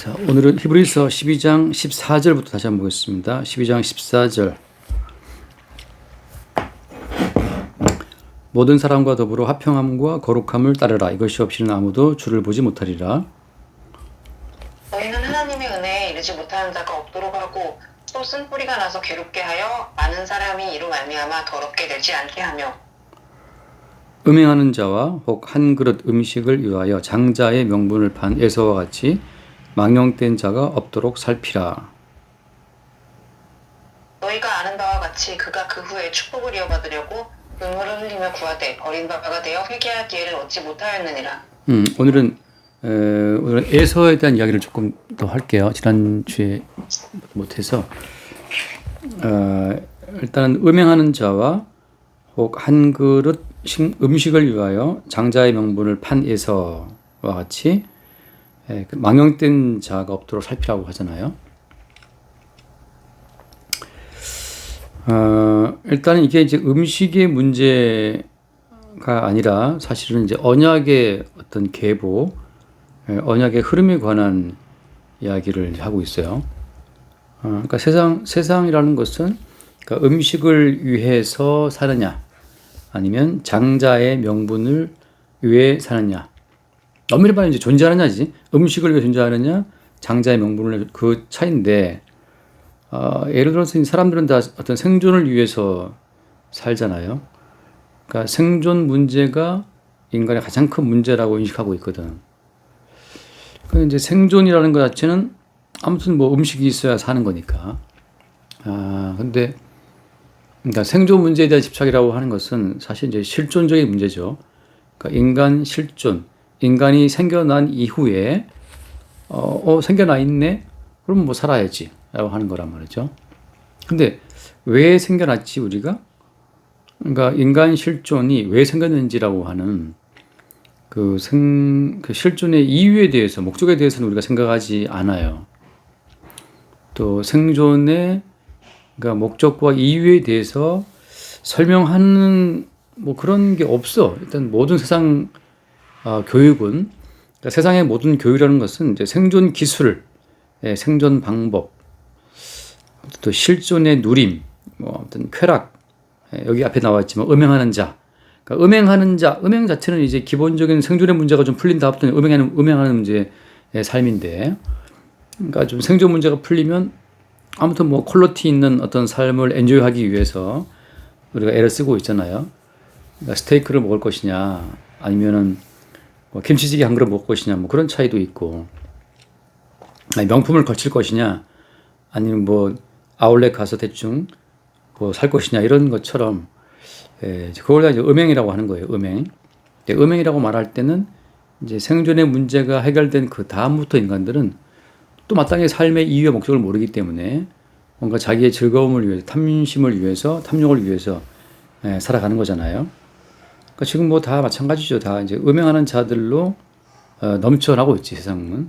자, 오늘은 히브리서 12장 14절부터 다시 한번 보겠습니다. 12장 14절. 모든 사람과 더불어 화평함과 거룩함을 따르라. 이것이 없이는 아무도 주를 보지 못하리라. 너희는 하나님의 은혜에 이르지 못하는 자가 없도록 하고 또 쓴뿌리가 나서 괴롭게 하여 많은 사람이 이로 말미암아 더럽게 되지 않게 하며 음행하는 자와 혹 한 그릇 음식을 위하여 장자의 명분을 판 에서와 같이 망령된 자가 없도록 살피라. 너희가 아는 바와 같이 그가 그 후에 축복을 이어받으려고 눈물을 흘리며 구하되 어린 바가 되어 회개할 기회를 얻지 못하였느니라. 오늘은 에서에 대한 이야기를 조금 더 할게요. 지난주에 못해서 일단은 음행하는 자와 혹 한 그릇 음식을 위하여 장자의 명분을 판 에서와 같이 망령된 자가 없도록 살피라고 하잖아요. 일단은 이게 이제 음식의 문제가 아니라 사실은 이제 언약의 어떤 계보, 언약의 흐름에 관한 이야기를 하고 있어요. 그러니까 세상이라는 것은 그러니까 음식을 위해서 사느냐, 아니면 장자의 명분을 위해 사느냐. 엄밀히 말하면 이제 존재하느냐지. 음식을 위해 존재하느냐, 장자의 명분을 그 차이인데, 예를 들어서 사람들은 다 어떤 생존을 위해서 살잖아요. 그러니까 생존 문제가 인간의 가장 큰 문제라고 인식하고 있거든. 그 이제 생존이라는 것 자체는 아무튼 뭐 음식이 있어야 사는 거니까. 근데 그러니까 생존 문제에 대한 집착이라고 하는 것은 사실 이제 실존적인 문제죠. 그러니까 인간 실존, 인간이 생겨난 이후에 생겨나 있네. 그럼 뭐 살아야지. 라고 하는 거란 말이죠. 근데 왜 생겨났지 우리가? 그러니까 인간 실존이 왜 생겼는지라고 하는 그 실존의 이유에 대해서, 목적에 대해서는 우리가 생각하지 않아요. 또 생존의 그러니까 목적과 이유에 대해서 설명하는 뭐 그런 게 없어. 일단 모든 세상 교육은, 그러니까 세상의 모든 교육이라는 것은 이제 생존 기술, 생존 방법, 또 실존의 누림, 뭐 아무튼 쾌락, 여기 앞에 나왔지만 음행하는 자, 그러니까 음행 자체는 이제 기본적인 생존의 문제가 좀 풀린 다음부터 음행하는 문제의 삶인데, 그러니까 좀 생존 문제가 풀리면 아무튼 뭐 퀄리티 있는 어떤 삶을 엔조이하기 위해서 우리가 애를 쓰고 있잖아요. 그러니까 스테이크를 먹을 것이냐, 아니면은 뭐 김치찌개 한 그릇 먹을 것이냐, 뭐 그런 차이도 있고, 아니 명품을 거칠 것이냐, 아니면 뭐 아울렛 가서 대충 뭐 살 것이냐, 이런 것처럼 그걸 다 이제 음행이라고 하는 거예요. 음행이라고 말할 때는 이제 생존의 문제가 해결된 그 다음부터 인간들은 또 마땅히 삶의 이유와 목적을 모르기 때문에 뭔가 자기의 즐거움을 위해서, 탐심을 위해서, 탐욕을 위해서 살아가는 거잖아요. 그러니까 지금 뭐 다 마찬가지죠. 다 이제 음행하는 자들로 넘쳐나고 있지, 세상은.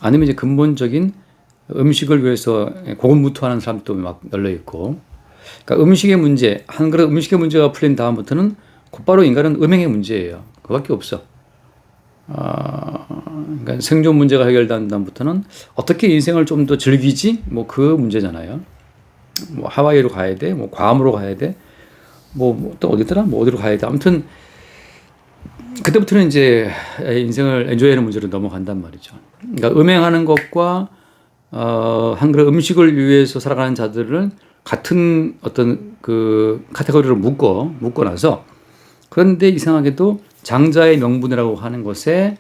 아니면 이제 근본적인 음식을 위해서 고군분투하는 사람도 막 널려 있고. 그러니까 음식의 문제, 한 그릇 음식의 문제가 풀린 다음부터는 곧바로 인간은 음행의 문제예요. 그밖에 없어. 그러니까 생존 문제가 해결된 다음부터는 어떻게 인생을 좀 더 즐기지? 뭐 그 문제잖아요. 뭐 하와이로 가야 돼, 뭐 괌으로 가야 돼, 뭐 또 어디더라? 뭐 어디로 가야 돼. 아무튼 그때부터는 이제 인생을 엔조이하는 문제로 넘어간단 말이죠. 그러니까 음행하는 것과 한 그릇 음식을 위해서 살아가는 자들은 같은 어떤 그 카테고리로 묶어 나서, 그런데 이상하게도 장자의 명분이라고 하는 것에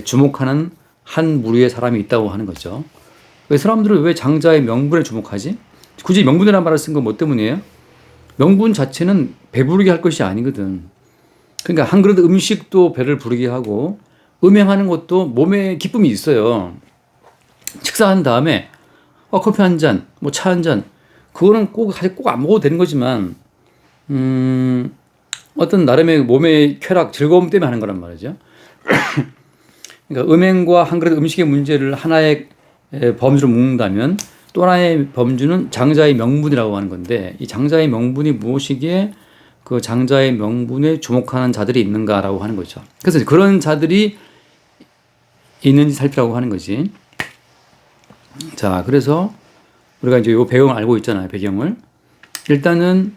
주목하는 한 무리의 사람이 있다고 하는 거죠. 왜 사람들은 왜 장자의 명분에 주목하지? 굳이 명분이라는 말을 쓴 건 뭐 때문이에요? 명분 자체는 배부르게 할 것이 아니거든. 그러니까 한 그릇 음식도 배를 부르게 하고, 음행하는 것도 몸에 기쁨이 있어요. 식사한 다음에 커피 한 잔, 뭐 차 한 잔, 그거는 꼭 안 먹어도 되는 거지만 어떤 나름의 몸의 쾌락, 즐거움 때문에 하는 거란 말이죠. 그러니까 음행과 한 그릇 음식의 문제를 하나의 범주로 묶는다면 또 하나의 범주는 장자의 명분이라고 하는 건데, 이 장자의 명분이 무엇이기에 그 장자의 명분에 주목하는 자들이 있는가라고 하는 거죠. 그래서 그런 자들이 있는지 살피라고 하는 거지. 자, 그래서 우리가 이제 요 배경을 알고 있잖아요. 배경을. 일단은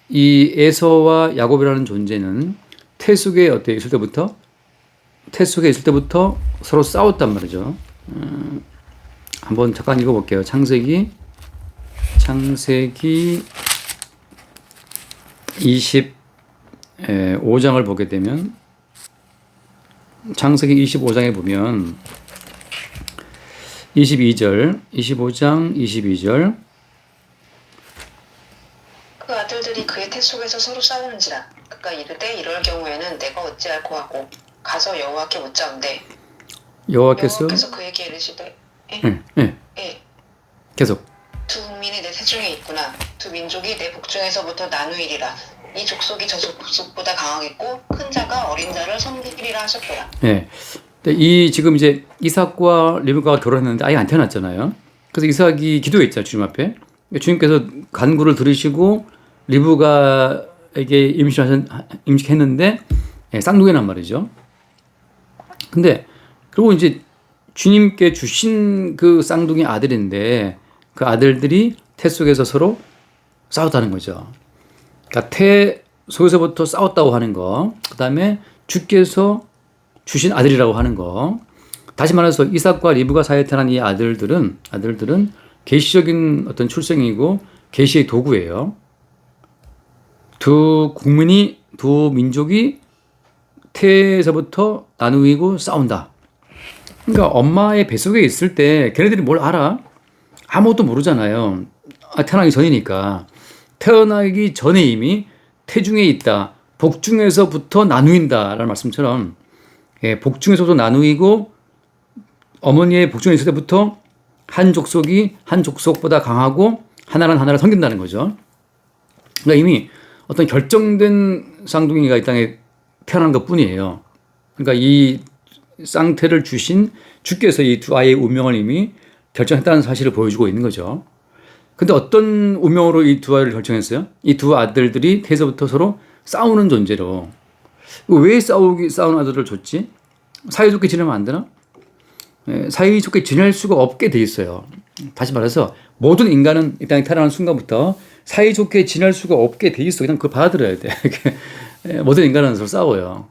이 에서와 야곱이라는 존재는 태 속에 있을 때부터 서로 싸웠단 말이죠. 한번 잠깐 읽어볼게요. 창세기 25장을 보게 되면 창세기 25장에 보면 25장 22절 그 아들들이 그의 태 속에서 서로 싸우는지라 그가 이르되 이럴 경우에는 내가 어찌할꼬 하고 가서 여호와께 묻자온대 여호와께서 그에게 이르시되 예. 계속 두 국민이 내 태중에 있구나 두 민족이 내 복중에서부터 나누이리라 이 족속이 저 족속보다 강하겠고 큰 자가 어린 자를 섬기리라 하셨더라. 예. 이 지금 이제 이삭과 리브가가 결혼했는데 아예 안 태어났잖아요. 그래서 이삭이 기도했잖아요, 주님 앞에. 주님께서 간구를 들으시고 리브가에게 임신했는데 쌍둥이 난 말이죠. 근데 그리고 이제 주님께 주신 그 쌍둥이 아들인데 그 아들들이 태 속에서 서로 싸웠다는 거죠. 그러니까 태 속에서부터 싸웠다고 하는 거, 그 다음에 주께서 주신 아들이라고 하는 거. 다시 말해서 이삭과 리브가 사이에 태어난 이 아들들은 계시적인 어떤 출생이고 계시의 도구예요. 두 민족이 태에서부터 나누이고 싸운다. 그러니까 엄마의 뱃속에 있을 때 걔네들이 뭘 알아? 아무것도 모르잖아요. 태어나기 전이니까. 태어나기 전에 이미 태중에 있다. 복중에서부터 나누인다라는 말씀처럼 복중에서부터 나누이고 어머니의 복중에 있을 때부터 한 족속이 한 족속보다 강하고 하나는 하나를 섬긴다는 거죠. 그러니까 이미 어떤 결정된 쌍둥이가 이 땅에 태어난 것뿐이에요. 그러니까 이 쌍태를 주신 주께서 이 두 아이의 운명을 이미 결정했다는 사실을 보여주고 있는 거죠. 근데 어떤 운명으로 이 두 아이를 결정했어요? 이 두 아들들이 태에서부터 서로 싸우는 존재로. 왜 싸우는 아들을 줬지? 사이좋게 지내면 안 되나? 사이좋게 지낼 수가 없게 돼 있어요. 다시 말해서 모든 인간은 이 땅에 태어나는 순간부터 사이좋게 지낼 수가 없게 돼 있어. 그냥 그걸 받아들여야 돼. 모든 인간은 서로 싸워요.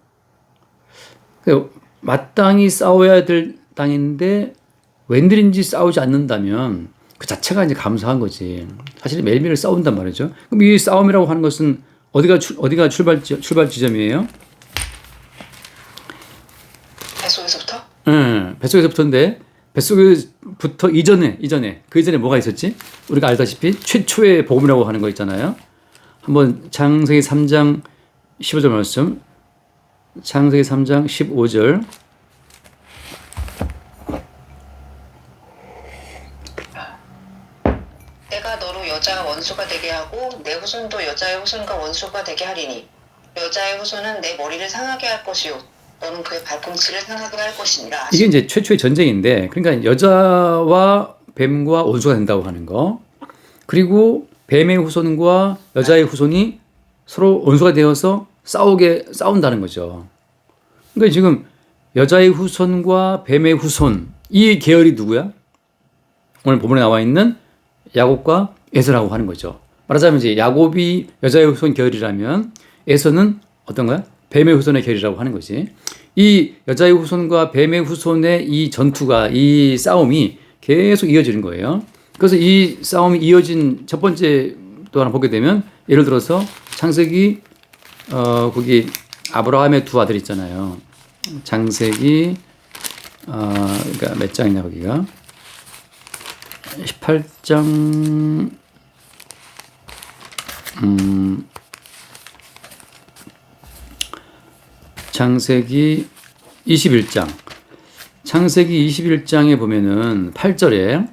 마땅히 싸워야 될 땅인데 웬일인지 싸우지 않는다면 그 자체가 이제 감사한 거지. 사실 매일매일 싸운단 말이죠. 그럼 이 싸움이라고 하는 것은 어디가 출발 지점이에요? 뱃속에서부터? 뱃속에서부터인데 뱃속에부터 이전에 그 이전에 뭐가 있었지? 우리가 알다시피 최초의 복음이라고 하는 거 있잖아요. 한번 창세기 3장 15절 말씀. 창세기 3장 15절. 내가 너로 여자와 원수가 되게 하고 내 후손도 여자의 후손과 원수가 되게 하리니 여자의 후손은 내 머리를 상하게 할 것이요 너는 그의 발꿈치를 상하게 할 것이니라. 이게 이제 최초의 전쟁인데, 그러니까 여자와 뱀과 원수가 된다고 하는 거, 그리고 뱀의 후손과 여자의 후손이 서로 원수가 되어서 싸운다는 거죠. 그러니까 지금 여자의 후손과 뱀의 후손, 이 계열이 누구야? 오늘 본문에 나와 있는 야곱과 에서라고 하는 거죠. 말하자면 이제 야곱이 여자의 후손 계열이라면 에서는 어떤 거야? 뱀의 후손의 계열이라고 하는 거지. 이 여자의 후손과 뱀의 후손의 이 전투가, 이 싸움이 계속 이어지는 거예요. 그래서 이 싸움이 이어진 첫 번째 또 하나 보게 되면, 예를 들어서 창세기 거기 아브라함의 두 아들 있잖아요. 창세기 그러니까 몇 장이냐 거기가 18장 창세기 21장. 창세기 21장에 보면은 8절에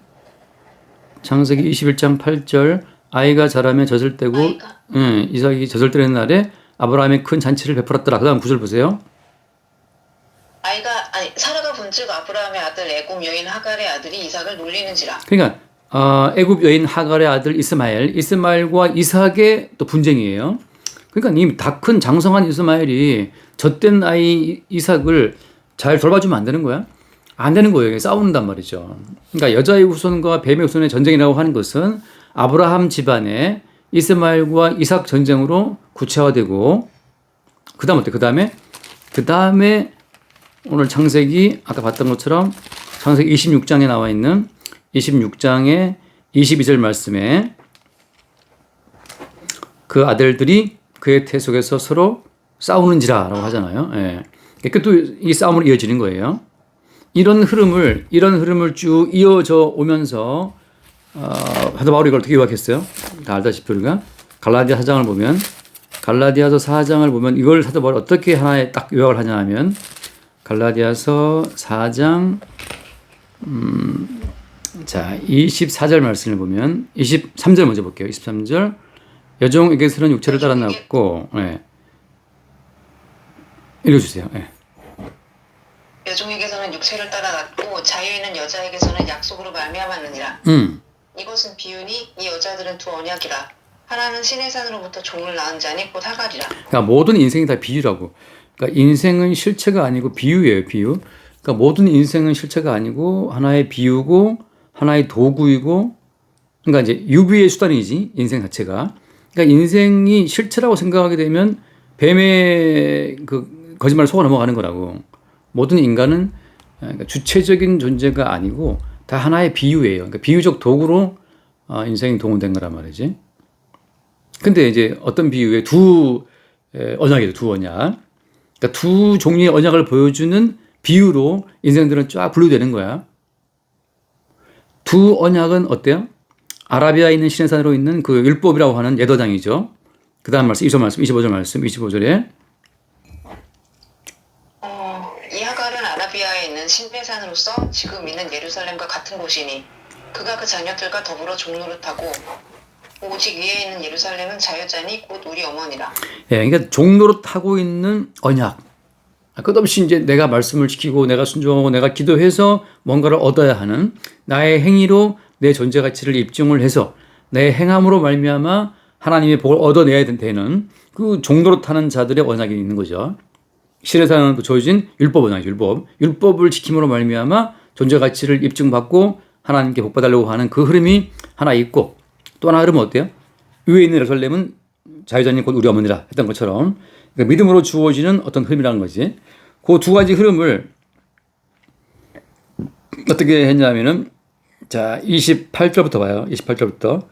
창세기 21장 8절 아이가 자라면 젖을 떼고 이삭이 젖을 떼는 날에 아브라함이 큰 잔치를 베풀었더라. 그 다음 9절 보세요. 사라가 본즉 아브라함의 아들 애굽 여인 하갈의 아들이 이삭을 놀리는지라. 그러니까 애굽 여인 하갈의 아들 이스마엘과 이삭의 또 분쟁이에요. 그러니까 이미 다 큰 장성한 이스마엘이 젖된 아이 이삭을 잘 돌봐주면 안 되는 거야. 안 되는 거예요. 싸우는단 말이죠. 그러니까 여자의 후손과 뱀의 후손의 전쟁이라고 하는 것은 아브라함 집안의 이스마엘과 이삭 전쟁으로 구체화되고 그다음 어때? 그다음에 오늘 창세기 아까 봤던 것처럼 창세기 26장에 나와 있는 26장의 22절 말씀에 그 아들들이 그의 태 속에서 서로 싸우는지라라고 하잖아요. 예. 또 이 싸움으로 이어지는 거예요. 이런 흐름을 쭉 이어져 오면서 사도 바울이 이걸 어떻게 요약했어요? 다 알다시피 우리가 갈라디아 4장을 보면 갈라디아서 4장을 보면 이걸 사도 바울이 어떻게 하나에 딱 요약을 하냐 하면 갈라디아서 4장 24절 말씀을 보면 23절 먼저 볼게요. 23절 여종에게서는 육체를 따라 낳았고 읽어주세요. 여종에게서는 육체를 따라 낳고 자유인은 여자에게서는 약속으로 말미암았느니라. 이것은 비유니 이 여자들은 두 언약이라. 하나는 신의 산으로부터 종을 낳은 자니 곧 하갈이라. 그러니까 모든 인생이 다 비유라고. 그러니까 인생은 실체가 아니고 비유예요, 비유. 그러니까 모든 인생은 실체가 아니고 하나의 비유고 하나의 도구이고, 그러니까 이제 유비의 수단이지 인생 자체가. 그러니까 인생이 실체라고 생각하게 되면 뱀의 그 거짓말을 속아 넘어가는 거라고. 모든 인간은 그러니까 주체적인 존재가 아니고 다 하나의 비유예요. 그러니까 비유적 도구로 인생이 동원된 거란 말이지. 근데 이제 어떤 비유에 두 언약이죠, 두 언약. 그러니까 두 종류의 언약을 보여주는 비유로 인생들은 쫙 분류되는 거야. 두 언약은 어때요? 아라비아에 있는 시내산으로 있는 그 율법이라고 하는 예도장이죠. 그 다음 말씀, 25절 말씀, 25절에. 이 하갈은 아라비아에 있는 시내산으로서 지금 있는 예루살렘과 같은 곳이니 그가 그 자녀들과 더불어 종노릇하고 오직 위에 있는 예루살렘은 자유자니 곧 우리 어머니라. 예, 그러니까 종노릇하고 있는 언약. 끝없이 이제 내가 말씀을 지키고 내가 순종하고 내가 기도해서 뭔가를 얻어야 하는 나의 행위로 내 존재 가치를 입증을 해서 내 행함으로 말미암아 하나님의 복을 얻어내야 되는 그 종노릇하는 자들의 언약이 있는 거죠. 신에서는 주어진 율법 언약이죠. 율법을 지킴으로 말미암아 존재 가치를 입증받고 하나님께 복 받으려고 하는 그 흐름이 하나 있고, 또 하나 흐름은 어때요? 위에 있는 예루살렘은 자유자님 곧 우리 어머니라 했던 것처럼, 그러니까 믿음으로 주어지는 어떤 흐름이라는 거지. 그 두 가지 흐름을 어떻게 했냐면은, 자, 28절부터 봐요. 28절부터.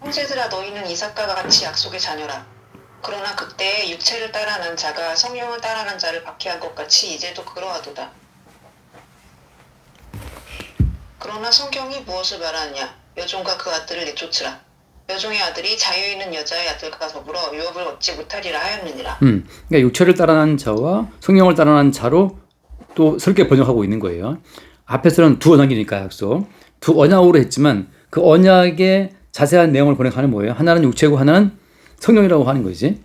형제들아 너희는 이삭과 같이 약속의 자녀라. 그러나 그때 육체를 따라 난 자가 성령을 따라 난 자를 박해한 것 같이 이제도 그러하도다. 그러나 성경이 무엇을 말하느냐? 여종과 그 아들을 내쫓으라. 여종의 아들이 자유 있는 여자의 아들과 더불어 유업을 얻지 못하리라 하였느니라. 그러니까 육체를 따라 난 자와 성령을 따라 난 자로 또 설계 번역하고 있는 거예요. 앞에서는 두 언약이니까 약속. 두 언약으로 했지만 그 언약의 자세한 내용을 번역하는 뭐예요? 하나는 육체고 하나는 성령이라고 하는 거지.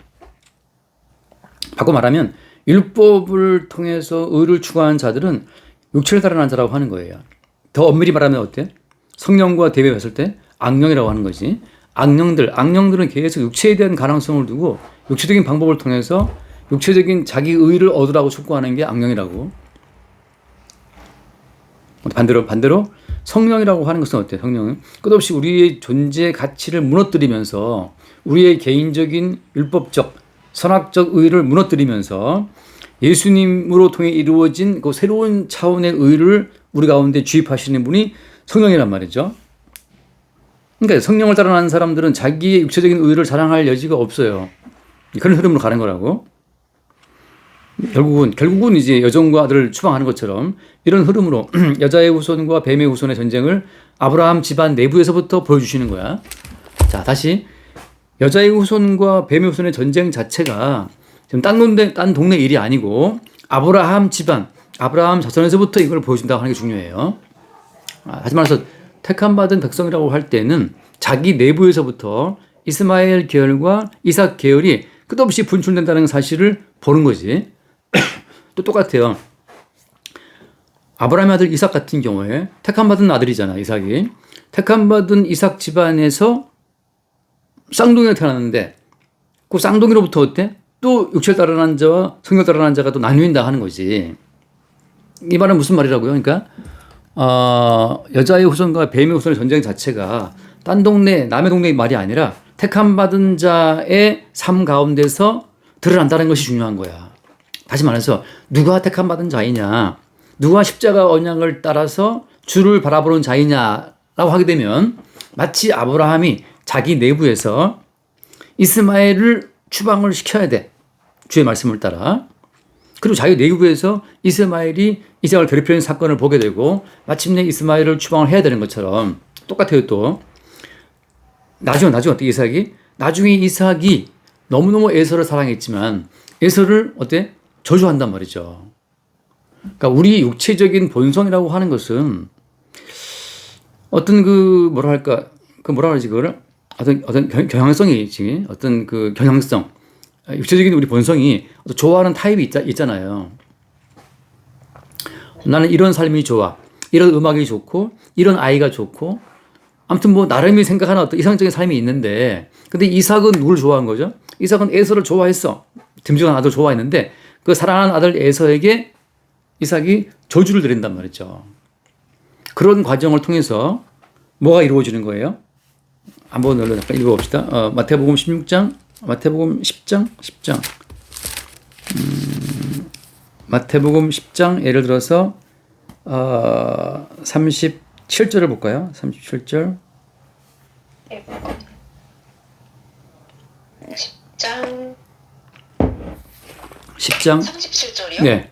바꿔 말하면 율법을 통해서 의를 추구하는 자들은 육체를 따라 난 자라고 하는 거예요. 더 엄밀히 말하면 어때? 성령과 대비했을 때 악령이라고 하는 거지. 악령들은 계속 육체에 대한 가능성을 두고 육체적인 방법을 통해서 육체적인 자기 의를 얻으라고 촉구하는 게 악령이라고. 반대로 성령이라고 하는 것은 어때요? 성령은 끝없이 우리의 존재 가치를 무너뜨리면서 우리의 개인적인 율법적, 선악적 의를 무너뜨리면서 예수님으로 통해 이루어진 그 새로운 차원의 의를 우리 가운데 주입하시는 분이 성령이란 말이죠. 그러니까 성령을 따라가는 사람들은 자기의 육체적인 의를 자랑할 여지가 없어요. 그런 흐름으로 가는 거라고. 결국은 이제 여종과 아들을 추방하는 것처럼 이런 흐름으로 여자의 후손과 뱀의 후손의 전쟁을 아브라함 집안 내부에서부터 보여주시는 거야. 자, 다시 여자의 후손과 뱀의 후손의 전쟁 자체가 지금 딴 동네 일이 아니고 아브라함 집안, 아브라함 자손에서부터 이걸 보여준다고 하는 게 중요해요. 하지 말아서 택함받은 백성이라고 할 때는 자기 내부에서부터 이스마엘 계열과 이삭 계열이 끝없이 분출된다는 사실을 보는 거지. 또 똑같아요. 아브라함의 아들 이삭 같은 경우에 택함받은 아들이잖아, 이삭이. 택함받은 이삭 집안에서 쌍둥이가 태어났는데 그 쌍둥이로부터 어때? 또 육체를 따라 난 자와 성령을 따라 난 자가 또 나뉘는다 하는 거지. 이 말은 무슨 말이라고요? 그러니까 여자의 후손과 뱀의 후손의 전쟁 자체가 딴 동네 남의 동네의 말이 아니라 택함 받은 자의 삶 가운데서 드러난다는 것이 중요한 거야. 다시 말해서 누가 택함 받은 자이냐, 누가 십자가 언약을 따라서 주를 바라보는 자이냐라고 하게 되면 마치 아브라함이 자기 내부에서 이스마엘을 추방을 시켜야 돼. 주의 말씀을 따라. 그리고 자기 내부에서 이스마엘이 이삭을 괴롭히는 사건을 보게 되고 마침내 이스마엘을 추방을 해야 되는 것처럼 똑같아요. 또 나중에 어떻게 나중에 이삭이 너무너무 에서를 사랑했지만 에서를 어때? 저주한단 말이죠. 그러니까 우리 육체적인 본성이라고 하는 것은 어떤 뭐라 그러지 그거를 어떤 경향성이지, 어떤 그 경향성, 육체적인 우리 본성이 좋아하는 타입이 있잖아요. 나는 이런 삶이 좋아, 이런 음악이 좋고, 이런 아이가 좋고, 아무튼 뭐 나름이 생각하는 어떤 이상적인 삶이 있는데, 근데 이삭은 누굴 좋아한 거죠? 이삭은 에서를 좋아했어. 듬직한 아들 좋아했는데 그 사랑하는 아들 에서에게 이삭이 저주를 드린단 말이죠. 그런 과정을 통해서 뭐가 이루어지는 거예요? 한번 잠깐 읽어봅시다. 마태복음 16장, 마태복음 10장. 마태복음 10장 예를 들어서 37절을 볼까요? 37절. 10장 37절이요? 네.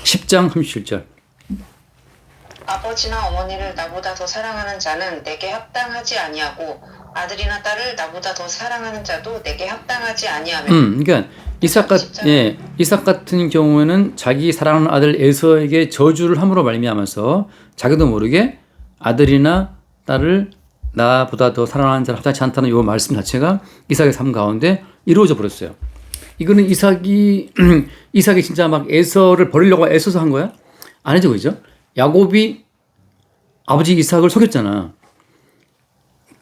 10장 37절. 아버지나 어머니를 나보다 더 사랑하는 자는 내게 합당하지 아니하고 아들이나 딸을 나보다 더 사랑하는 자도 내게 합당하지 아니하며. 그러니까 이삭 같은 경우에는 자기 사랑하는 아들 에서에게 저주를 함으로 말미암아서 자기도 모르게 아들이나 딸을 나보다 더 사랑하는 자를 합당치 않다는 이 말씀 자체가 이삭의 삶 가운데 이루어져 버렸어요. 이거는 이삭이 진짜 막 에서를 버리려고 애써서 한 거야? 아니죠, 그죠? 야곱이 아버지 이삭을 속였잖아.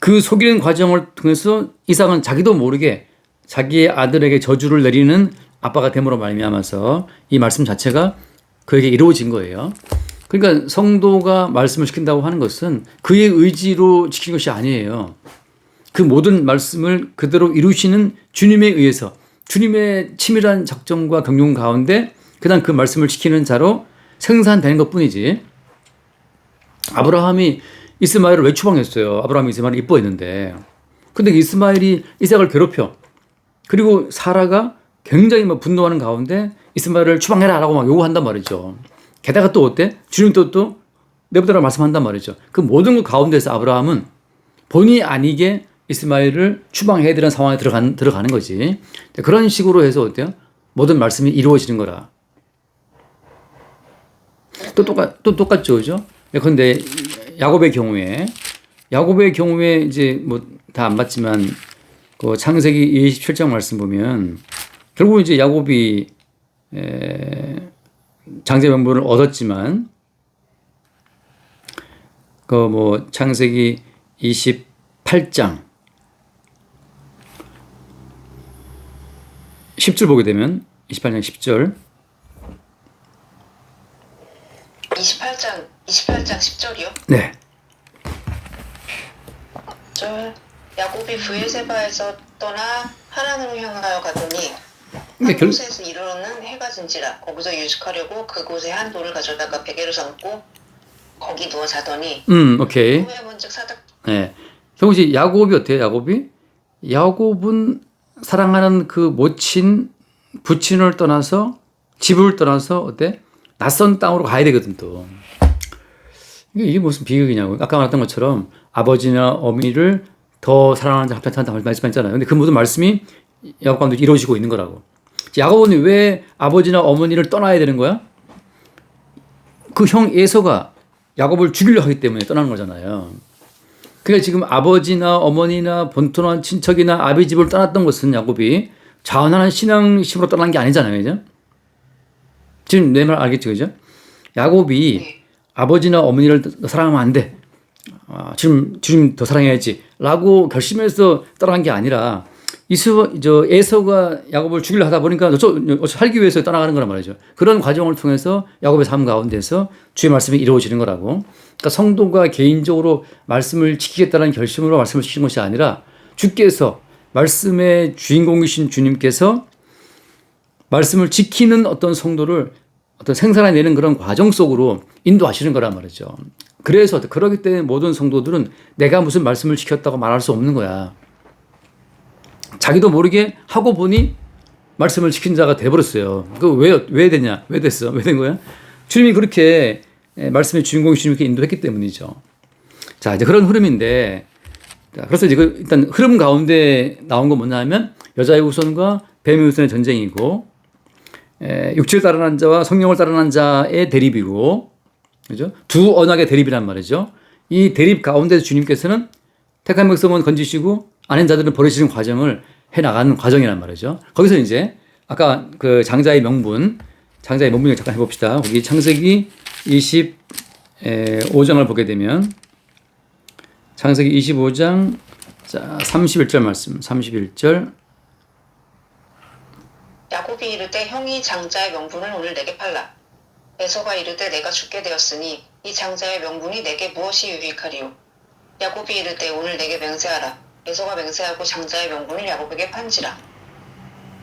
그 속이는 과정을 통해서 이삭은 자기도 모르게 자기의 아들에게 저주를 내리는 아빠가 됨으로 말미암아서 이 말씀 자체가 그에게 이루어진 거예요. 그러니까 성도가 말씀을 시킨다고 하는 것은 그의 의지로 지키는 것이 아니에요. 그 모든 말씀을 그대로 이루시는 주님에 의해서 주님의 치밀한 작정과 경륜 가운데 그냥 그 말씀을 지키는 자로 생산되는 것뿐이지. 아브라함이 이스마엘을 왜 추방했어요? 아브라함이 이스마엘을 이뻐했는데. 근데 이스마엘이 이삭을 괴롭혀. 그리고 사라가 굉장히 막 분노하는 가운데 이스마엘을 추방해라 라고 막 요구한단 말이죠. 게다가 또 어때? 주님도 또 내보다라고 말씀한단 말이죠. 그 모든 것 가운데서 아브라함은 본의 아니게 이스마엘을 추방해야 되는 상황에 들어가는 거지. 그런 식으로 해서 어때요? 모든 말씀이 이루어지는 거라. 또 똑같죠, 그죠? 그런데 야곱의 경우에 이제 뭐 다 안 봤지만 그 창세기 27장 말씀 보면 결국 이제 야곱이 장자 명분을 얻었지만 그 뭐 창세기 28장 10절 보게 되면 28장 10절 28장 10절이요? 네. 야곱이 브에세바에서 떠나 하란으로 향하여 가더니 근데 한 곳에서 이르러는 해가 진지라 거기서 유숙하려고 그곳에 한 돌을 가져다가 베개로 삼고 거기 누워 자더니 오케이. 후에 문즉 사닥. 네. 결국 이제 야곱이 어때요? 야곱은 사랑하는 그 모친 부친을 떠나서 집을 떠나서 어때? 낯선 땅으로 가야 되거든 또. 이게 무슨 비극이냐고. 아까 말했던 것처럼 아버지나 어미를 더 사랑하는 자 합당치 않다 말씀했잖아요. 근데 그 모든 말씀이 야곱 가운데 이루어지고 있는 거라고. 야곱은 왜 아버지나 어머니를 떠나야 되는 거야? 그 형 에서가 야곱을 죽이려 하기 때문에 떠나는 거잖아요. 그러니까 지금 아버지나 어머니나 본토나 친척이나 아비 집을 떠났던 것은 야곱이 자원하는 신앙심으로 떠난 게 아니잖아요. 그죠? 지금 내 말 알겠죠? 그죠? 야곱이 아버지나 어머니를 더 사랑하면 안 돼. 주님 더 사랑해야지. 라고 결심해서 떠난 게 아니라 에서가 야곱을 죽이려 하다 보니까 살기 위해서 떠나가는 거란 말이죠. 그런 과정을 통해서 야곱의 삶 가운데서 주의 말씀이 이루어지는 거라고. 그러니까 성도가 개인적으로 말씀을 지키겠다는 결심으로 말씀을 지킨 것이 아니라 주께서 말씀의 주인공이신 주님께서 말씀을 지키는 어떤 성도를 어떤 생산해내는 그런 과정 속으로 인도하시는 거란 말이죠. 그래서 그렇기 때문에 모든 성도들은 내가 무슨 말씀을 지켰다고 말할 수 없는 거야. 자기도 모르게 하고 보니 말씀을 지킨 자가 돼버렸어요. 왜 되냐? 왜 됐어? 왜 된 거야? 주님이 그렇게 말씀의 주인공이신 이렇게 인도했기 때문이죠. 자, 이제 그런 흐름인데, 그래서 이제 일단 흐름 가운데 나온 건 뭐냐 하면 여자의 후손과 뱀의 후손의 전쟁이고, 육체를 따르는 자와 성령을 따르는 자의 대립이고, 그죠? 두 언약의 대립이란 말이죠. 이 대립 가운데 주님께서는 택한 백성은 건지시고 아닌 자들은 버리시는 과정을 해 나가는 과정이란 말이죠. 거기서 이제 아까 그 장자의 명분을 잠깐 해봅시다. 거기 창세기 25장을 보게 되면 창세기 25장 31절 말씀, 31절. 야곱이 이르되 형이 장자의 명분을 오늘 내게 팔라. 에서가 이르되 내가 죽게 되었으니 이 장자의 명분이 내게 무엇이 유익하리요. 야곱이 이르되 오늘 내게 맹세하라. 에서가 맹세하고 장자의 명분을 야곱에게 판지라.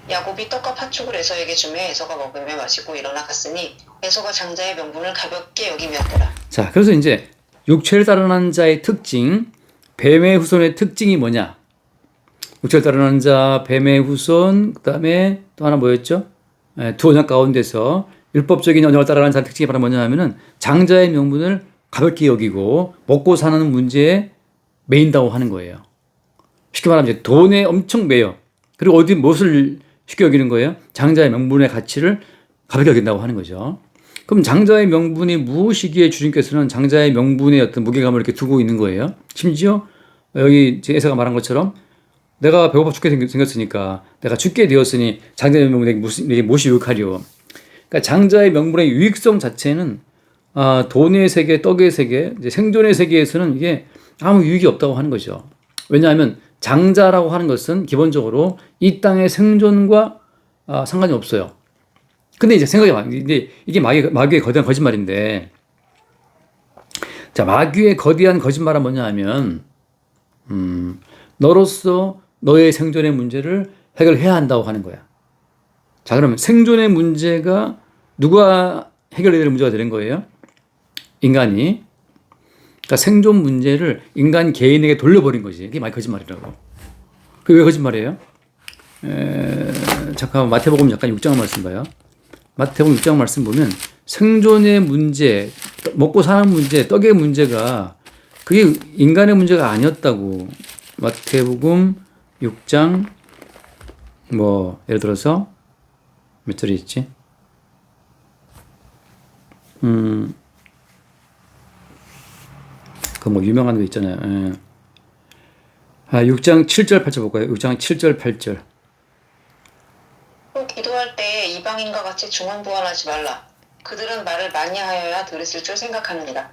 야곱이 떡과 팥죽을 에서에게 주매 에서가 먹으며 마시고 일어나 갔으니 에서가 장자의 명분을 가볍게 여김이었더라. 자, 그래서 이제 육체를 따르는 자의 특징, 뱀의 후손의 특징이 뭐냐? 육체를 따르는 자, 뱀의 후손, 그 다음에 또 하나 뭐였죠? 두 언약 가운데서 율법적인 언약을 따르는 자의 특징이 바로 뭐냐 하면은 장자의 명분을 가볍게 여기고 먹고 사는 문제에 매인다고 하는 거예요. 쉽게 말하면 이제 돈에 엄청 매여. 그리고 무엇을 쉽게 여기는 거예요? 장자의 명분의 가치를 가볍게 여긴다고 하는 거죠. 그럼 장자의 명분이 무엇이기에 주님께서는 장자의 명분의 어떤 무게감을 이렇게 두고 있는 거예요? 심지어 여기 에서가 말한 것처럼 내가 배고파 죽게 생겼으니까 내가 죽게 되었으니 장자의 명분에게 무엇이 유익하리요. 그러니까 장자의 명분의 유익성 자체는 돈의 세계, 떡의 세계, 이제 생존의 세계에서는 이게 아무 유익이 없다고 하는 거죠. 왜냐하면 장자라고 하는 것은 기본적으로 이 땅의 생존과 상관이 없어요. 근데 이제 생각해봐. 이게 마귀의 거대한 거짓말인데, 자, 마귀의 거대한 거짓말은 뭐냐 하면, 너로서 너의 생존의 문제를 해결해야 한다고 하는 거야. 자, 그러면 생존의 문제가 누가 해결해야 될 문제가 되는 거예요? 인간이. 그러니까 생존 문제를 인간 개인에게 돌려버린 거지. 이게 마귀 거짓말이라고. 그게 왜 거짓말이에요? 잠깐만, 마태복음 약간 6장 말씀 봐요. 마태복음 6장 말씀 보면 생존의 문제, 먹고 사는 문제, 떡의 문제가 그게 인간의 문제가 아니었다고. 마태복음 6장 예를 들어서 몇 절이 있지? 유명한 거 있잖아요. 6장 7절 8절 볼까요? 6장 7절 8절. 또 기도할 때에 이방인과 같이 중언부언하지 말라. 그들은 말을 많이 하여야 들으실 줄 생각하느니라.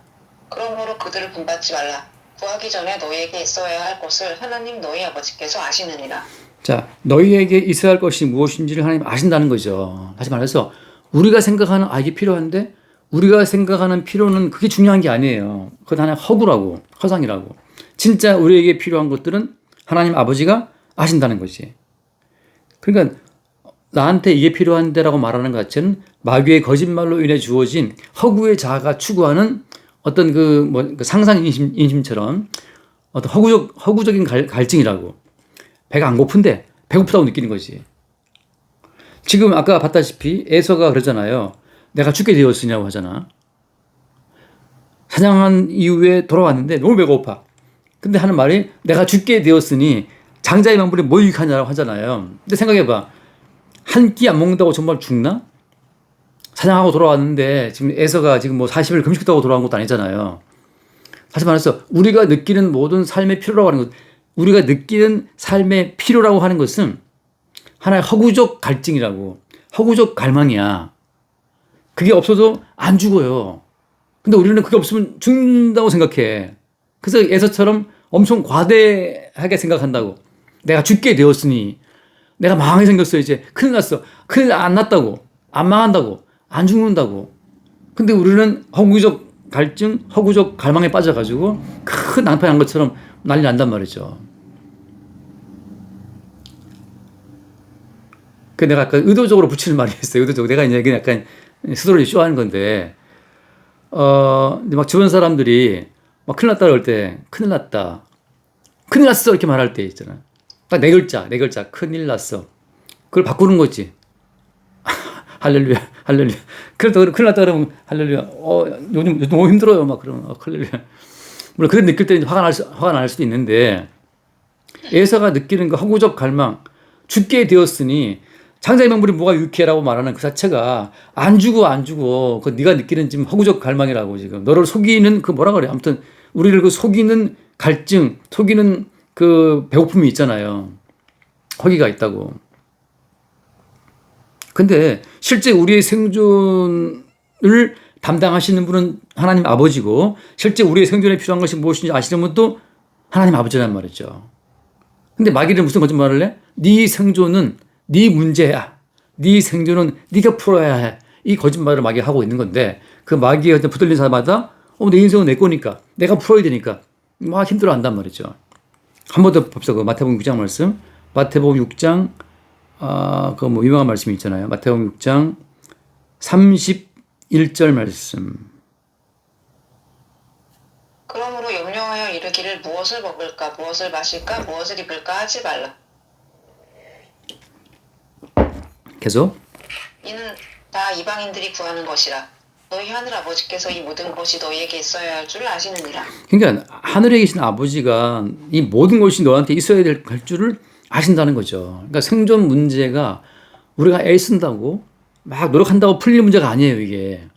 그러므로 그들을 본받지 말라. 구하기 전에 너희에게 있어야 할 것을 하나님 너희 아버지께서 아시느니라. 자, 너희에게 있어야 할 것이 무엇인지를 하나님 아신다는 거죠. 다시 말해서 우리가 생각하는 이게 필요한데 우리가 생각하는 필요는 그게 중요한 게 아니에요. 그건 하나의 허구라고, 허상이라고. 진짜 우리에게 필요한 것들은 하나님 아버지가 아신다는 거지. 그러니까 나한테 이게 필요한데라고 말하는 것 자체는 마귀의 거짓말로 인해 주어진 허구의 자아가 추구하는 어떤 그 상상 인심처럼 어떤 허구적인 갈증이라고. 배가 안 고픈데 배고프다고 느끼는 거지. 지금 아까 봤다시피 에서가 그러잖아요. 내가 죽게 되었으냐고 하잖아. 사냥한 이후에 돌아왔는데 너무 배고파. 근데 하는 말이 내가 죽게 되었으니 장자의 명분이 뭐 유익하냐고 하잖아요. 근데 생각해봐. 한 끼 안 먹는다고 정말 죽나? 사냥하고 돌아왔는데 지금 에서가 지금 40일 금식했다고 돌아온 것도 아니잖아요. 다시 말해서 우리가 느끼는 모든 삶의 필요라고 하는 것, 우리가 느끼는 삶의 필요라고 하는 것은 하나의 허구적 갈증이라고, 허구적 갈망이야. 그게 없어도 안 죽어요. 근데 우리는 그게 없으면 죽는다고 생각해. 그래서 에서처럼 엄청 과대하게 생각한다고. 내가 죽게 되었으니 내가 망하게 생겼어. 이제 큰일 났어. 큰일 안 났다고. 안 망한다고. 안 죽는다고. 근데 우리는 허구적 갈증, 허구적 갈망에 빠져가지고 큰 낭패 난 것처럼 난리 난단 말이죠. 그 내가 아까 의도적으로 붙이는 말이 있어요. 의도적으로. 내가 이제 약간 스스로 쇼하는 건데, 이제 막 주변 사람들이 막 큰일 났다 그럴 때, 큰일 났다. 큰일 났어. 이렇게 말할 때 있잖아. 딱 네 글자. 큰일 났어. 그걸 바꾸는 거지. 할렐루야, 할렐루야. 그래도 큰일 났다 그러면 할렐루야. 요즘 너무 힘들어요. 막 그러면 할렐루야. 물론 그걸 느낄 때 화가 날 수도 있는데, 에서가 느끼는 그 허구적 갈망, 죽게 되었으니 장자의 명분이 뭐가 유쾌라고 말하는 그 자체가 안 죽어. 그 네가 느끼는 지금 허구적 갈망이라고 지금 너를 속이는 그 뭐라 그래. 아무튼 우리를 그 속이는 갈증, 속이는 그 배고픔이 있잖아요. 허기가 있다고. 근데 실제 우리의 생존을 담당하시는 분은 하나님 아버지고 실제 우리의 생존에 필요한 것이 무엇인지 아시는 분도 하나님 아버지란 말이죠. 근데 마귀는 무슨 거짓말을 해? 네 생존은 네 문제야. 네 생존은 네가 풀어야 해. 이 거짓말을 마귀가 하고 있는 건데 그 마귀가 붙들린 사람마다 내 인생은 내 거니까 내가 풀어야 되니까 막 힘들어한단 말이죠. 한 번 더 봅시다. 그 마태복음 6장 말씀. 마태복음 6장 그 뭐 유명한 말씀이 있잖아요. 마태복음 6장 31절 말씀. 그러므로 염려하여 이르기를 무엇을 먹을까, 무엇을 마실까, 무엇을 입을까 하지 말라. 계속. 이는 다 이방인들이 구하는 것이라. 너희 하늘 아버지께서 이 모든 것이 너희에게 있어야 할 줄을 아시느니라. 그러니까 하늘에 계신 아버지가 이 모든 것이 너한테 있어야 할 줄을 아신다는 거죠. 그러니까 생존 문제가 우리가 애쓴다고 막 노력한다고 풀릴 문제가 아니에요, 이게.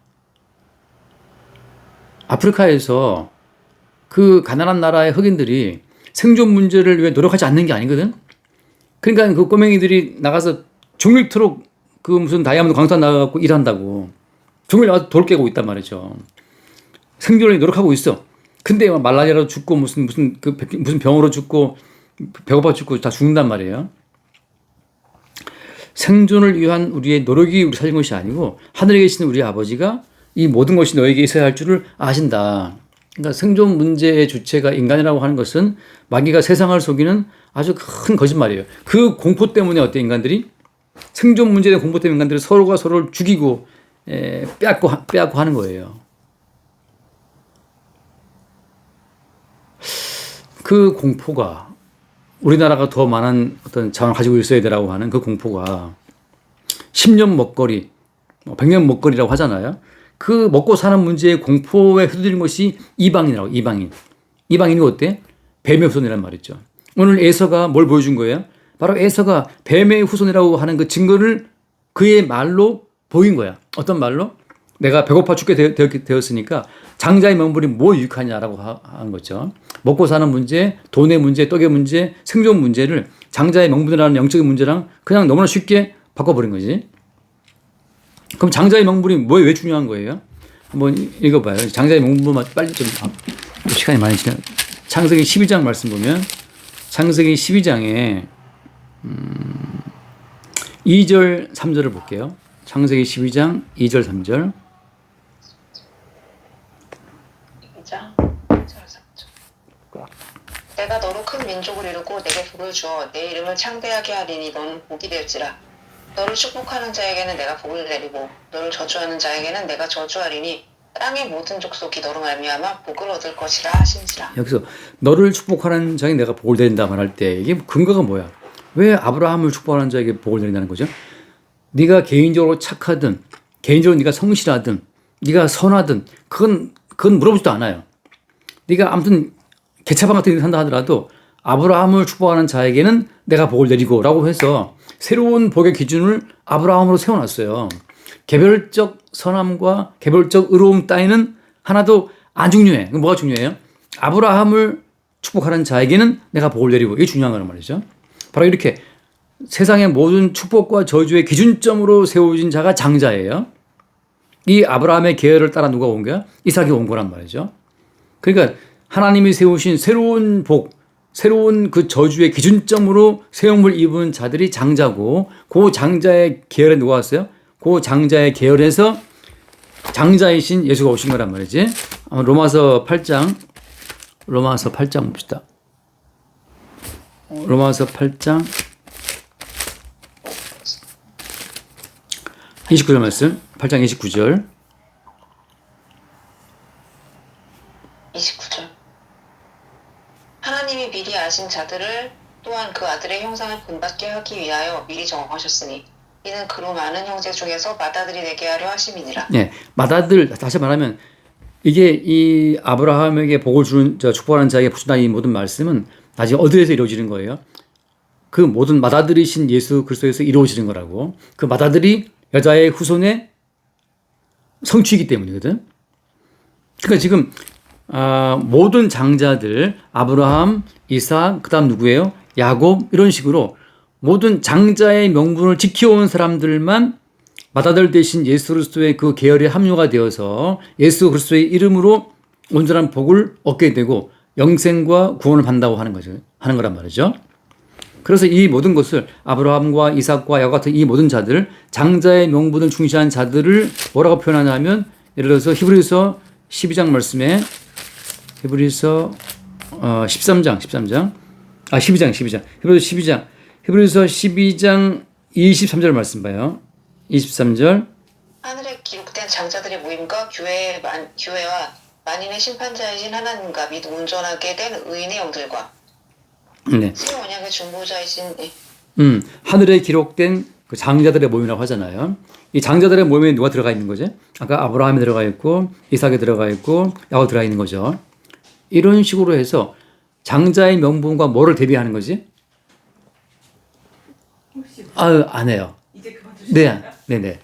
아프리카에서 그 가난한 나라의 흑인들이 생존 문제를 위해 노력하지 않는 게 아니거든. 그러니까 그 꼬맹이들이 나가서 종일토록 그 무슨 다이아몬드 광산 나가갖고 일한다고. 종일 나가서 돌 깨고 있단 말이죠. 생존을 노력하고 있어. 근데 말라리아로 죽고 무슨 병으로 죽고 배고파 죽고 다 죽는단 말이에요. 생존을 위한 우리의 노력이 우리 살린 것이 아니고 하늘에 계신 우리 아버지가 이 모든 것이 너에게 있어야 할 줄을 아신다. 그러니까 생존 문제의 주체가 인간이라고 하는 것은 마귀가 세상을 속이는 아주 큰 거짓말이에요. 그 공포 때문에 어때 인간들이 생존 문제의 공포 때문에 인간들이 서로가 서로를 죽이고 빼앗고 하는 거예요. 그 공포가 우리나라가 더 많은 어떤 자원을 가지고 있어야 되라고 하는 그 공포가 10년 먹거리, 100년 먹거리라고 하잖아요. 그 먹고 사는 문제의 공포에 휘둘린 것이 이방인이라고, 이방인. 이방인이 어때? 뱀의 후손이란 말이죠. 오늘 에서가 뭘 보여준 거예요? 바로 에서가 뱀의 후손이라고 하는 그 증거를 그의 말로 보인 거야. 어떤 말로? 내가 배고파 죽게 되었으니까 장자의 명분이 뭐 유익하냐라고 하는 거죠. 먹고 사는 문제, 돈의 문제, 떡의 문제, 생존 문제를 장자의 명분이라는 영적인 문제랑 그냥 너무나 쉽게 바꿔버린 거지. 그럼 장자의 명분이 왜 중요한 거예요? 한번 읽어봐요. 장자의 명분만 빨리 좀 시간이 많이 지나. 창세기 12장 말씀 보면 창세기 12장에 2절 3절을 볼게요. 창세기 12장 2절 3절. 2장 2절 3절. 내가 너로 큰 민족을 이루고 내게 복을 주어 내 이름을 창대하게 하리니 너는 복이 될지라. 너를 축복하는 자에게는 내가 복을 내리고 너를 저주하는 자에게는 내가 저주하리니 땅의 모든 족속이 너로 말미암아 복을 얻을 것이라 하신지라. 여기서 너를 축복하는 자에게 내가 복을 내린다 말할 때 이게 근거가 뭐야? 왜 아브라함을 축복하는 자에게 복을 내린다는 거죠? 네가 개인적으로 착하든 개인적으로 네가 성실하든 네가 선하든 그건 물어보지도 않아요. 네가 아무튼 개차반 같은 데 산다 하더라도 아브라함을 축복하는 자에게는 내가 복을 내리고 라고 해서 새로운 복의 기준을 아브라함으로 세워놨어요. 개별적 선함과 개별적 의로움 따위는 하나도 안 중요해. 뭐가 중요해요? 아브라함을 축복하는 자에게는 내가 복을 내리고 이게 중요한 거란 말이죠. 바로 이렇게 세상의 모든 축복과 저주의 기준점으로 세워진 자가 장자예요. 이 아브라함의 계열을 따라 누가 온 거야? 이삭이 온 거란 말이죠. 그러니까 하나님이 세우신 새로운 복, 새로운 그 저주의 기준점으로 세움을 입은 자들이 장자고 그 장자의 계열에 누가 왔어요? 그 장자의 계열에서 장자이신 예수가 오신 거란 말이지. 로마서 8장 봅시다. 로마서 8장 29절 말씀. 8장 29절. 29절. 하나님이 미리 아신 자들을 또한 그 아들의 형상을 본받게 하기 위하여 미리 정하셨으니 이는 그로 많은 형제 중에서 맏아들이 되게 하려 하심이니라. 네, 맏아들, 다시 말하면 이게 이 아브라함에게 복을 주는 축복하는 자에게 붙인다 이 모든 말씀은 나중에 어디에서 이루어지는 거예요? 그 모든 맏아들이신 예수 그리스도에서 이루어지는 거라고. 그 맏아들이 여자의 후손의 성취이기 때문이거든. 그러니까 지금 모든 장자들 아브라함, 이삭, 그다음 누구예요? 야곱 이런 식으로 모든 장자의 명분을 지켜온 사람들만 맏아들 대신 예수 그리스도의 그 계열에 합류가 되어서 예수 그리스도의 이름으로 온전한 복을 얻게 되고 영생과 구원을 받는다고 하는 거죠. 하는 거란 말이죠. 그래서 이 모든 것을 아브라함과 이삭과 야곱 같은 이 모든 자들, 장자의 명분을 중시한 자들을 뭐라고 표현하냐면 예를 들어서 히브리서 12장 말씀에 히브리서 12장 히브리서 12장 23절 말씀 봐요. 23절. 하늘에 기록된 장자들의 모임과 교회와 만인의 심판자이신 하나님과 및 온전하게 된 의인의 영들과 네. 새 언약의 중보자이신 하늘에 기록된 그 장자들의 모임이라고 하잖아요. 이 장자들의 모임에 누가 들어가 있는 거죠? 아까 아브라함이 들어가 있고 이삭이 들어가 있고 야곱 들어가 있는 거죠. 이런 식으로 해서 장자의 명분과 뭐를 대비하는 거지? 안 해요. 이제 그만 두시나요? 네네.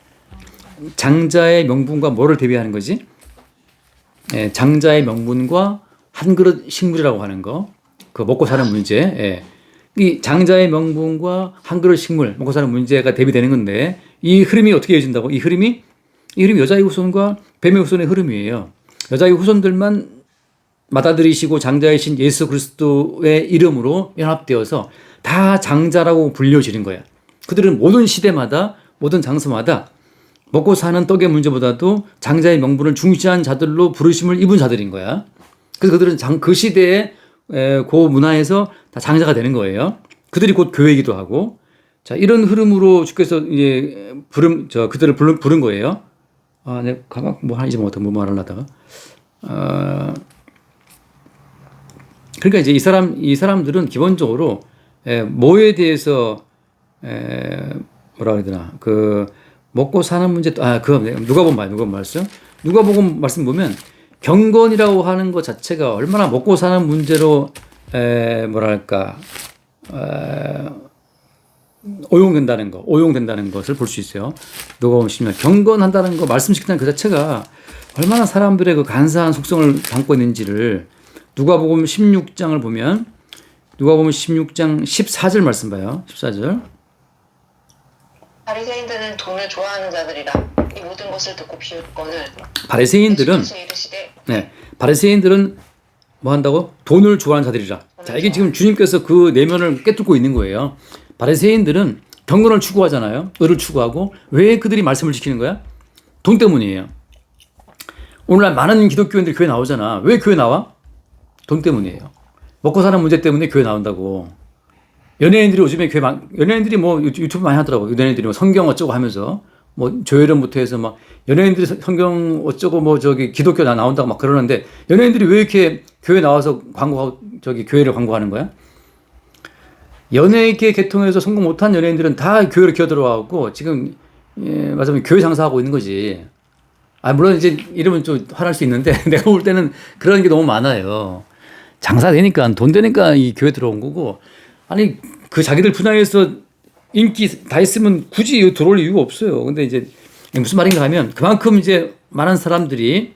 장자의 명분과 뭐를 대비하는 거지? 예, 장자의 명분과 한 그릇 식물이라고 하는 거. 그 먹고 사는 문제. 예. 이 장자의 명분과 한 그릇 식물, 먹고 사는 문제가 대비되는 건데 이 흐름이 어떻게 이어진다고? 이 흐름이 여자의 후손과 뱀의 후손의 흐름이에요. 여자의 후손들만 맏아들이시고 장자이신 예수 그리스도의 이름으로 연합되어서 다 장자라고 불려지는 거야. 그들은 모든 시대마다 모든 장소마다 먹고 사는 떡의 문제보다도 장자의 명분을 중시한 자들로 부르심을 입은 자들인 거야. 그래서 그들은 그 시대의 그 문화에서 다 장자가 되는 거예요. 그들이 곧 교회이기도 하고. 자, 이런 흐름으로 주께서 이제 그들을 부른 거예요. 내가 가만 이제 뭐 말하려다가. 그러니까 이제 이 사람들은 기본적으로 뭐에 대해서 뭐라 그래야 되나 그 먹고 사는 문제 누가복음 말씀 보면 경건이라고 하는 것 자체가 얼마나 먹고 사는 문제로 오용된다는 것을 볼 수 있어요. 누가복음 10년 경건한다는 거 말씀시킨다는 그 자체가 얼마나 사람들의 그 간사한 속성을 담고 있는지를 누가복음 16장을 보면 누가복음 16장 14절 말씀 봐요. 14절. 바리새인들은 돈을 좋아하는 자들이라 이 모든 것을 듣고 비웃거늘 바리새인들은 뭐 한다고? 돈을 좋아하는 자들이라. 자, 이게 지금 주님께서 그 내면을 꿰뚫고 있는 거예요. 바리새인들은 경건을 추구하잖아요. 의를 추구하고 왜 그들이 말씀을 지키는 거야? 돈 때문이에요. 오늘날 많은 기독교인들 교회 나오잖아. 왜 교회 나와? 돈 때문이에요. 먹고 사는 문제 때문에 교회 나온다고. 연예인들이 요즘에 연예인들이 뭐 유튜브 많이 하더라고. 연예인들이 뭐 성경 어쩌고 하면서 뭐 조혜련부터 해서 막 연예인들이 성경 어쩌고 뭐 기독교 나온다고 막 그러는데 연예인들이 왜 이렇게 교회 나와서 광고하고 교회를 광고하는 거야? 연예계 계통에서 성공 못한 연예인들은 다 교회로 기어들어와갖고 지금 말하자면 교회 장사하고 있는 거지. 물론 이제 이러면 좀 화날 수 있는데 내가 볼 때는 그런 게 너무 많아요. 장사 되니까 돈 되니까 이 교회 들어온 거고 아니 그 자기들 분야에서 인기 다 있으면 굳이 들어올 이유가 없어요. 근데 이제 무슨 말인가 하면 그만큼 이제 많은 사람들이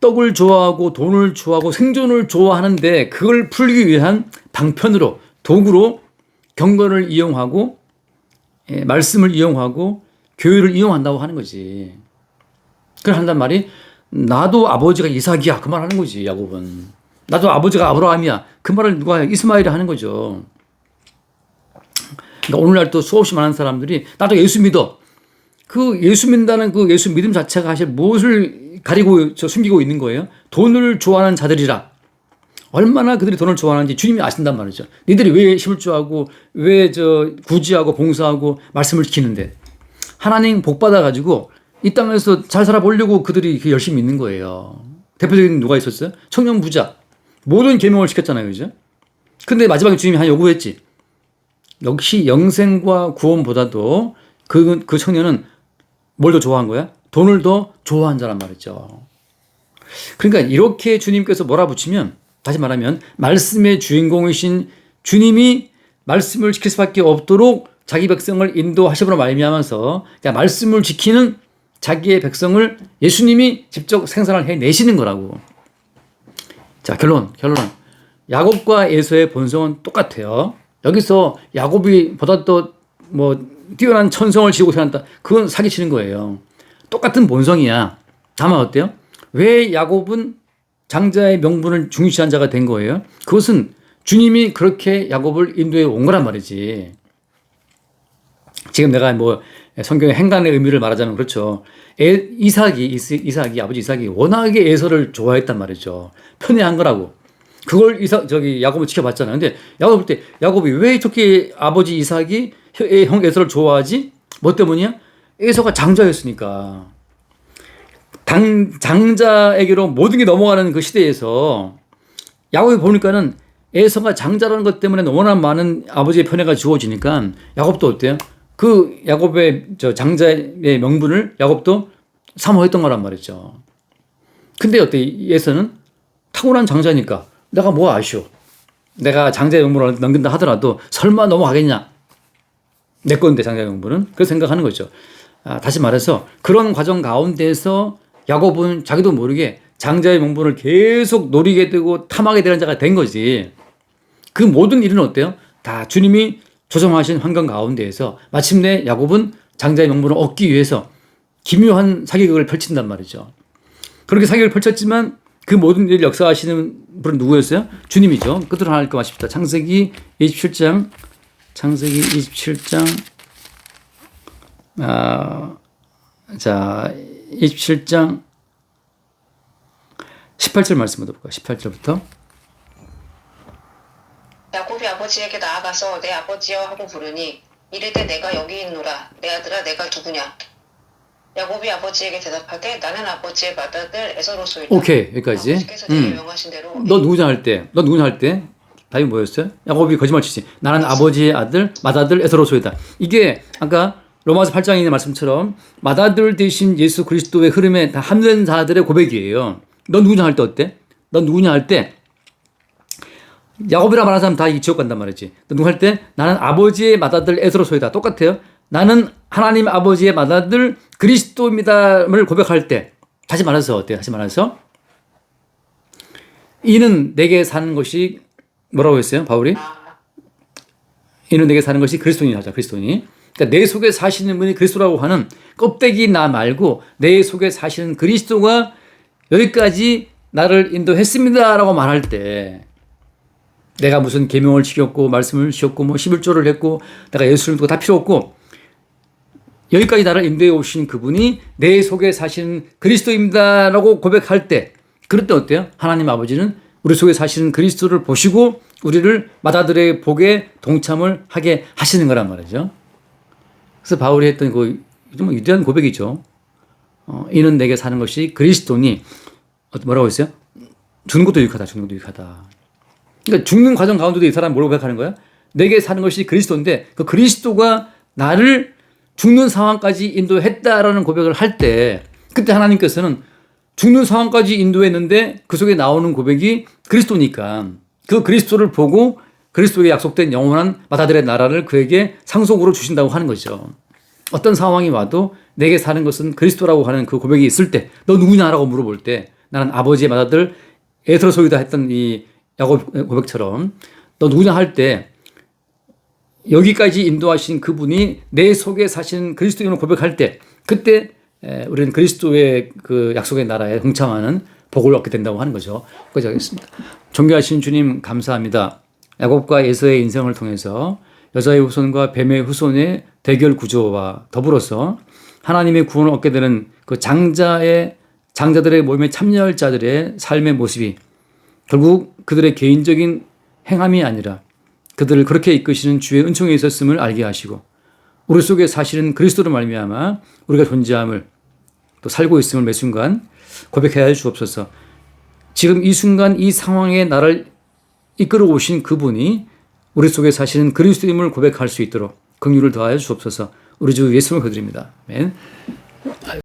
떡을 좋아하고 돈을 좋아하고 생존을 좋아하는데 그걸 풀기 위한 방편으로 도구로 경건을 이용하고 말씀을 이용하고 교회를 이용한다고 하는 거지. 그걸 한단 말이 나도 아버지가 이삭이야 그 말 하는 거지. 야곱은 나도 아버지가 아브라함이야. 그 말을 누가 이스마엘이 하는 거죠. 그러니까 오늘날 또 수없이 많은 사람들이 나도 예수 믿어. 그 예수 믿는다는 그 예수 믿음 자체가 사실 무엇을 가리고 숨기고 있는 거예요? 돈을 좋아하는 자들이라. 얼마나 그들이 돈을 좋아하는지 주님이 아신단 말이죠. 니들이 왜 심을주하고 왜 구제하고 봉사하고 말씀을 지키는데 하나님 복 받아가지고 이 땅에서 잘 살아보려고 그들이 열심히 믿는 거예요. 대표적인 누가 있었어요? 청년 부자. 모든 계명을 시켰잖아요. 그죠? 근데 마지막에 주님이 하나 요구했지. 역시 영생과 구원보다도 그 청년은 뭘 더 좋아한 거야? 돈을 더 좋아한 자란 말이죠. 그러니까 이렇게 주님께서 몰아붙이면 다시 말하면 말씀의 주인공이신 주님이 말씀을 지킬 수밖에 없도록 자기 백성을 인도하심으로 말미암아서 말씀을 지키는 자기의 백성을 예수님이 직접 생산을 해내시는 거라고. 자, 결론. 야곱과 에서의 본성은 똑같아요. 여기서 야곱이 보다 더 뛰어난 천성을 지고 태어났다. 그건 사기치는 거예요. 똑같은 본성이야. 다만 어때요? 왜 야곱은 장자의 명분을 중시한 자가 된 거예요? 그것은 주님이 그렇게 야곱을 인도해 온 거란 말이지. 지금 내가 성경의 행간의 의미를 말하자면 그렇죠. 이삭이 아버지 이삭이 워낙에 에서를 좋아했단 말이죠. 편애한 거라고. 그걸 야곱을 지켜봤잖아요. 근데 야곱 볼 때 야곱이 왜 이렇게 아버지 이삭이 형 에서를 좋아하지? 뭐 때문이야? 에서가 장자였으니까. 장자에게로 모든 게 넘어가는 그 시대에서 야곱이 보니까는 에서가 장자라는 것 때문에 너무나 많은 아버지의 편애가 주어지니까 야곱도 어때요? 그 야곱의 장자의 명분을 야곱도 사모했던 거란 말이죠. 근데 어때? 에서는 탁월한 장자니까 내가 뭐 아쉬워. 내가 장자의 명분을 넘긴다 하더라도 설마 넘어가겠냐. 내 건데 장자의 명분은. 그렇게 생각하는 거죠. 다시 말해서 그런 과정 가운데서 야곱은 자기도 모르게 장자의 명분을 계속 노리게 되고 탐하게 되는 자가 된 거지. 그 모든 일은 어때요? 다 주님이 조성하신 환경 가운데에서 마침내 야곱은 장자의 명분을 얻기 위해서 기묘한 사기극을 펼친단 말이죠. 그렇게 사기극을 펼쳤지만 그 모든 일을 역사하시는 분은 누구였어요? 주님이죠. 끝으로 하나 읽고 마십시다. 창세기 27장 자, 27장 18절 말씀부터 볼까요? 18절부터. 야곱이 아버지에게 나아가서 내 아버지여 하고 부르니 이르되 내가 여기 있노라. 내 아들아 내가 누구냐? 야곱이 아버지에게 대답하되 나는 아버지의 맏아들 에서로소이다. 오케이, 여기까지. 아버지께서 내게 명하신 대로 너 누구냐 할 때 답이 뭐였어요? 야곱이 거짓말 치지. 나는 아버지의 아들 맏아들 에서로소이다. 이게 아까 로마서 8장에 있는 말씀처럼 맏아들 되신 예수 그리스도의 흐름에 다 함된 자들의 고백이에요. 너 누구냐 할 때 어때? 너 누구냐 할 때 야곱이라 말하는 사람 다 이 지옥 간단 말이지. 너 누구 할 때 나는 아버지의 맏아들 에서로소이다. 똑같아요. 나는 하나님 아버지의 맏아들 그리스도입니다를 고백할 때 다시 말해서 어때요? 다시 말해서 이는 내게 사는 것이 뭐라고 했어요? 바울이? 이는 내게 사는 것이 그리스도니 하자. 그리스도니. 그러니까 내 속에 사시는 분이 그리스도라고 하는 껍데기 나 말고 내 속에 사시는 그리스도가 여기까지 나를 인도했습니다라고 말할 때 내가 무슨 계명을 지켰고 말씀을 지켰고 11조를 했고 내가 예수를 믿고 다 필요 없고 여기까지 나를 인도해 오신 그분이 내 속에 사시는 그리스도입니다라고 고백할 때 그럴 때 어때요? 하나님 아버지는 우리 속에 사시는 그리스도를 보시고 우리를 맏아들의 복에 동참을 하게 하시는 거란 말이죠. 그래서 바울이 했던 그 위대한 고백이죠. 이는 내게 사는 것이 그리스도니 뭐라고 했어요? 죽는 것도 유익하다. 그러니까 죽는 과정 가운데도 이 사람이 뭐라고 고백하는 거야? 내게 사는 것이 그리스도인데 그 그리스도가 나를 죽는 상황까지 인도했다라는 고백을 할 때 그때 하나님께서는 죽는 상황까지 인도했는데 그 속에 나오는 고백이 그리스도니까 그 그리스도를 보고 그리스도에 약속된 영원한 맏아들의 나라를 그에게 상속으로 주신다고 하는 거죠. 어떤 상황이 와도 내게 사는 것은 그리스도라고 하는 그 고백이 있을 때 너 누구냐라고 물어볼 때 나는 아버지의 맏아들 에서로소이다 했던 이 야곱 고백처럼 너 누구냐 할 때 여기까지 인도하신 그분이 내 속에 사신 그리스도인을 고백할 때 그때 우리는 그리스도의 그 약속의 나라에 동참하는 복을 얻게 된다고 하는 거죠. 여기까지 하겠습니다. 존귀하신 주님 감사합니다. 야곱과 에서의 인생을 통해서 여자의 후손과 뱀의 후손의 대결 구조와 더불어서 하나님의 구원을 얻게 되는 그 장자들의 모임에 참여할 자들의 삶의 모습이 결국 그들의 개인적인 행함이 아니라 그들을 그렇게 이끄시는 주의 은총에 있었음을 알게 하시고 우리 속에 사실은 그리스도로 말미암아 우리가 존재함을 또 살고 있음을 매 순간 고백해야 할 주옵소서. 지금 이 순간 이 상황에 나를 이끌어 오신 그분이 우리 속에 사실은 그리스도임을 고백할 수 있도록 긍휼을 더하여 주옵소서. 우리 주 예수님을 거드립니다. 아멘.